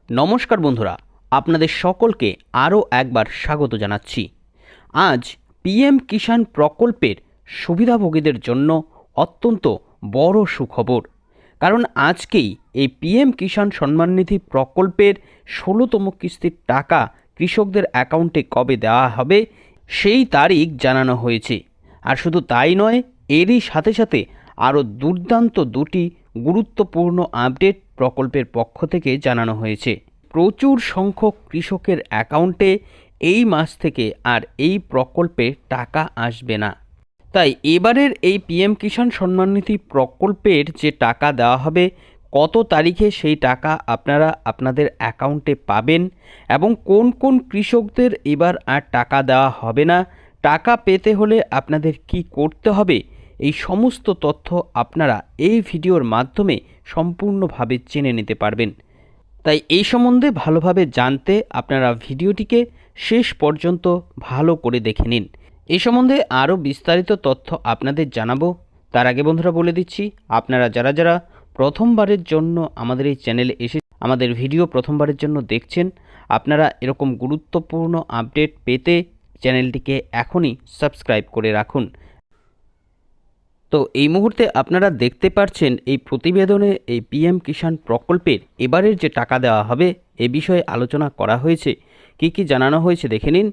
নমস্কার বন্ধুরা, আপনাদের সকলকে আরও একবার স্বাগত জানাচ্ছি। আজ পিএম কিষাণ প্রকল্পের সুবিধাভোগীদের জন্য অত্যন্ত বড় সুখবর। কারণ আজকেই এই পিএম কিষাণ সম্মান নিধি প্রকল্পের ১৬তম কিস্তির টাকা কৃষকদের অ্যাকাউন্টে কবে দেওয়া হবে সেই তারিখ জানানো হয়েছে। আর শুধু তাই নয়, এরই সাথে সাথে আরও দুর্দান্ত দুটি গুরুত্বপূর্ণ আপডেট প্রকল্পের পক্ষ থেকে জানানো হয়েছে। প্রচুর সংখ্যক কৃষকের অ্যাকাউন্টে এই মাস থেকে আর এই প্রকল্পে টাকা আসবে না। তাই এবারের এই পিএম কিষাণ সম্মান নিধি প্রকল্পের যে টাকা দেওয়া হবে, কত তারিখে সেই টাকা আপনারা আপনাদের অ্যাকাউন্টে পাবেন এবং কোন কোন কৃষকদের এবার আর টাকা দেওয়া হবে না, টাকা পেতে হলে আপনাদের কি করতে হবে, এই সমস্ত তথ্য আপনারা এই ভিডিওর মাধ্যমে সম্পূর্ণভাবে জেনে নিতে পারবেন। তাই এই সম্বন্ধে ভালোভাবে জানতে আপনারা ভিডিওটিকে শেষ পর্যন্ত ভালো করে দেখে নিন। এই সম্বন্ধে আরও বিস্তারিত তথ্য আপনাদের জানাবো। তার আগে বন্ধুরা বলে দিচ্ছি, আপনারা যারা যারা প্রথমবারের জন্য আমাদের এই চ্যানেলে এসে আমাদের ভিডিও প্রথমবারের জন্য দেখছেন, আপনারা এরকম গুরুত্বপূর্ণ আপডেট পেতে চ্যানেলটিকে এখনই সাবস্ক্রাইব করে রাখুন। তো এই মুহূর্তে আপনারা দেখতে পাচ্ছেন এই প্রতিবেদনে এই পিএম কিষাণ প্রকল্পের এবারের যে টাকা দেওয়া হবে এ বিষয়ে আলোচনা করা হয়েছে। কি কি জানানো হয়েছে দেখে নিন।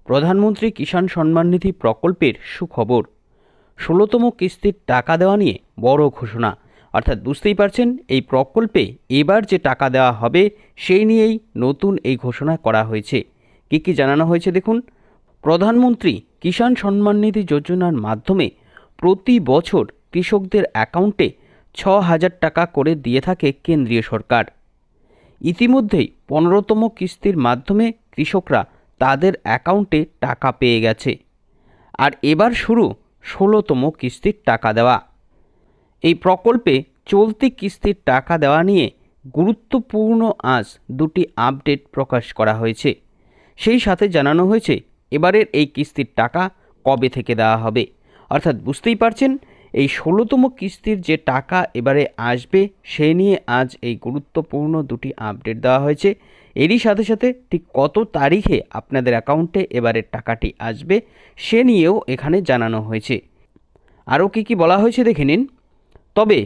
প্রধানমন্ত্রী কিষাণ সম্মান নিধি প্রকল্পের সুখবর, ১৬তম কিস্তির টাকা দেওয়া নিয়ে বড় ঘোষণা। অর্থাৎ বুঝতেই পারছেন, এই প্রকল্পে এবার যে টাকা দেওয়া হবে সেই নিয়েই নতুন এই ঘোষণা করা হয়েছে। কি কি জানানো হয়েছে দেখুন। প্রধানমন্ত্রী কিষাণ সম্মান নিধি যোজনার মাধ্যমে প্রতি বছর কৃষকদের অ্যাকাউন্টে ৬,০০০ টাকা করে দিয়ে থাকে কেন্দ্রীয় সরকার। ইতিমধ্যেই ১৫তম কিস্তির মাধ্যমে কৃষকরা তাদের অ্যাকাউন্টে টাকা পেয়ে গেছে। আর এবার শুরু ১৬তম কিস্তির টাকা দেওয়া। এই প্রকল্পে চলতি কিস্তির টাকা দেওয়া নিয়ে গুরুত্বপূর্ণ আজ দুটি আপডেট প্রকাশ করা হয়েছে। সেই সাথে জানানো হয়েছে এবারের এই কিস্তির টাকা কবে থেকে দেওয়া হবে। অর্থাৎ বুঝতেই পারছেন, এই ১৬তম কিস্তির যে টাকা এবারে আসবে সে নিয়ে আজ এই গুরুত্বপূর্ণ দুটি আপডেট দেওয়া হয়েছে। এরই সাথে সাথে ঠিক কত তারিখে আপনাদের অ্যাকাউন্টে এবারের টাকাটি আসবে সে নিয়েও এখানে জানানো হয়েছে। আরও কি কি বলা হয়েছে দেখে নিন। তবে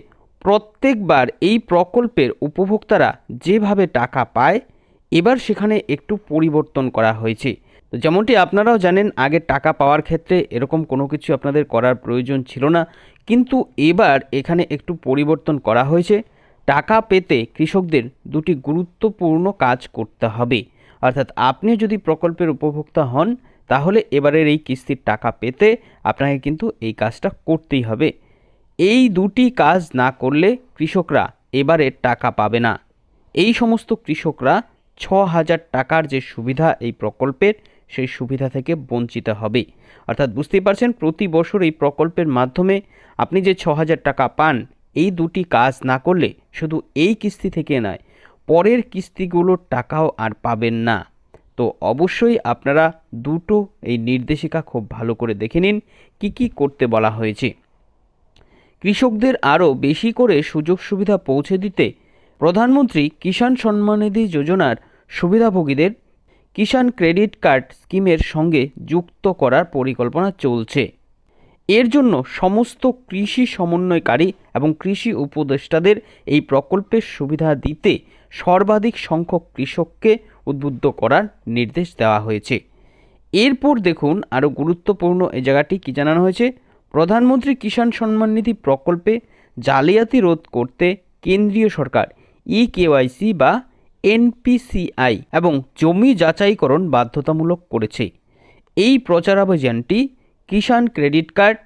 প্রত্যেকবার এই প্রকল্পের উপভোক্তারা যেভাবে টাকা পায় এবার সেখানে একটু পরিবর্তন করা হয়েছে। তো যেমনটি আপনারাও জানেন, আগে টাকা পাওয়ার ক্ষেত্রে এরকম কোনো কিছু আপনাদের করার প্রয়োজন ছিল না, কিন্তু এবার এখানে একটু পরিবর্তন করা হয়েছে। টাকা পেতে কৃষকদের দুটি গুরুত্বপূর্ণ কাজ করতে হবে। অর্থাৎ আপনি যদি প্রকল্পের উপভোক্তা হন তাহলে এবারের এই কিস্তির টাকা পেতে আপনাকে কিন্তু এই কাজটা করতেই হবে। এই দুটি কাজ না করলে কৃষকরা এবারে টাকা পাবে না। এই সমস্ত কৃষকরা ৬,০০০ টাকার যে সুবিধা এই প্রকল্পের সেই সুবিধা থেকে বঞ্চিত হবে। অর্থাৎ বুঝতেই পারছেন, প্রতি বছর এই প্রকল্পের মাধ্যমে আপনি যে ৬,০০০ টাকা পান, এই দুটি কাজ না করলে শুধু এই কিস্তি থেকে নয়, পরের কিস্তিগুলোর টাকাও আর পাবেন না। তো অবশ্যই আপনারা দুটো এই নির্দেশিকা খুব ভালো করে দেখে নিন কি কি করতে বলা হয়েছে। কৃষকদের আরও বেশি করে সুযোগ সুবিধা পৌঁছে দিতে প্রধানমন্ত্রী কিষাণ সম্মান নিধি যোজনার সুবিধাভোগীদের কিষাণ ক্রেডিট কার্ড স্কিমের সঙ্গে যুক্ত করার পরিকল্পনা চলছে। এর জন্য সমস্ত কৃষি সমন্বয়কারী এবং কৃষি উপদেষ্টাদের এই প্রকল্পের সুবিধা দিতে সর্বাধিক সংখ্যক কৃষককে উদ্বুদ্ধ করার নির্দেশ দেওয়া হয়েছে। এরপর দেখুন আরও গুরুত্বপূর্ণ এই জায়গাটি কি জানানো হয়েছে। প্রধানমন্ত্রী কিষাণ সম্মান নিধি প্রকল্পে জালিয়াতি রোধ করতে কেন্দ্রীয় সরকার ইকেওয়াইসি বা এনপিসিআই এবং জমি যাচাইকরণ বাধ্যতামূলক করেছে। এই প্রচারাভিযানটি কিষাণ ক্রেডিট কার্ড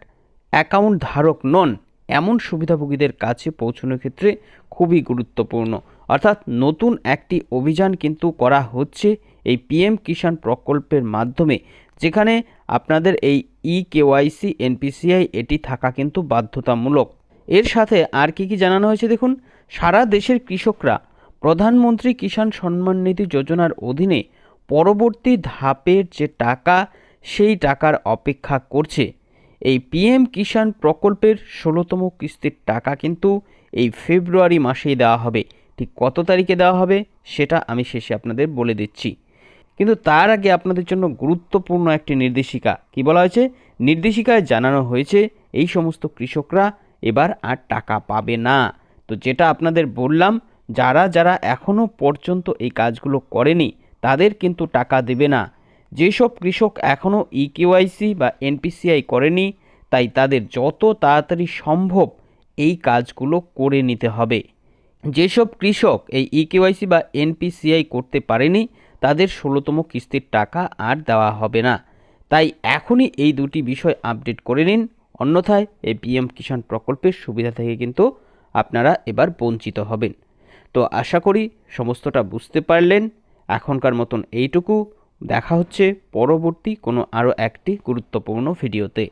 অ্যাকাউন্ট ধারক নন এমন সুবিধাভোগীদের কাছে পৌঁছানোর ক্ষেত্রে খুবই গুরুত্বপূর্ণ। অর্থাৎ নতুন একটি অভিযান কিন্তু করা হচ্ছে এই পিএম কিষাণ প্রকল্পের মাধ্যমে, যেখানে আপনাদের এই ইকেওয়াইসি এনপিসিআই এটি থাকা কিন্তু বাধ্যতামূলক। এর সাথে আর কি কি জানানো হয়েছে দেখুন। সারা দেশের কৃষকরা প্রধানমন্ত্রী কিষাণ সম্মান নিধি যোজনার অধীনে পরবর্তী ধাপের যে টাকা সেই টাকার অপেক্ষা করছে। এই পিএম কিষাণ প্রকল্পের ১৬তম কিস্তির টাকা কিন্তু এই ফেব্রুয়ারি মাসেই দেওয়া হবে। ঠিক কত তারিখে দেওয়া হবে সেটা আমি শেষে আপনাদের বলে দিচ্ছি। কিন্তু তার আগে আপনাদের জন্য গুরুত্বপূর্ণ একটি নির্দেশিকা। কি বলা হয়েছে? নির্দেশিকায় জানানো হয়েছে এই সমস্ত কৃষকরা এবার আর টাকা পাবে না। তো যেটা আপনাদের বললাম, যারা যারা এখনও পর্যন্ত এই কাজগুলো করেনি তাদের কিন্তু টাকা দেবে না। যেসব কৃষক এখনও ইকেওয়াইসি বা এনপিসিআই করেনি, তাই তাদের যত তাড়াতাড়ি সম্ভব এই কাজগুলো করে নিতে হবে। যেসব কৃষক এই ইকেওয়াইসি বা এনপিসিআই করতে পারেনি তাদের 16তম কিস্তির টাকা আর দেওয়া হবে না। তাই এখনই এই দুটি বিষয় আপডেট করে নিন, অন্যথায় এই পিএম কিষাণ প্রকল্পের সুবিধা থেকে কিন্তু আপনারা এবার বঞ্চিত হবেন। তো আশা করি সমস্তটা বুঝতে পারলেন। এখনকার মতন এইটুকু। দেখা হচ্ছে পরবর্তী কোনো আরও একটি গুরুত্বপূর্ণ ভিডিওতে।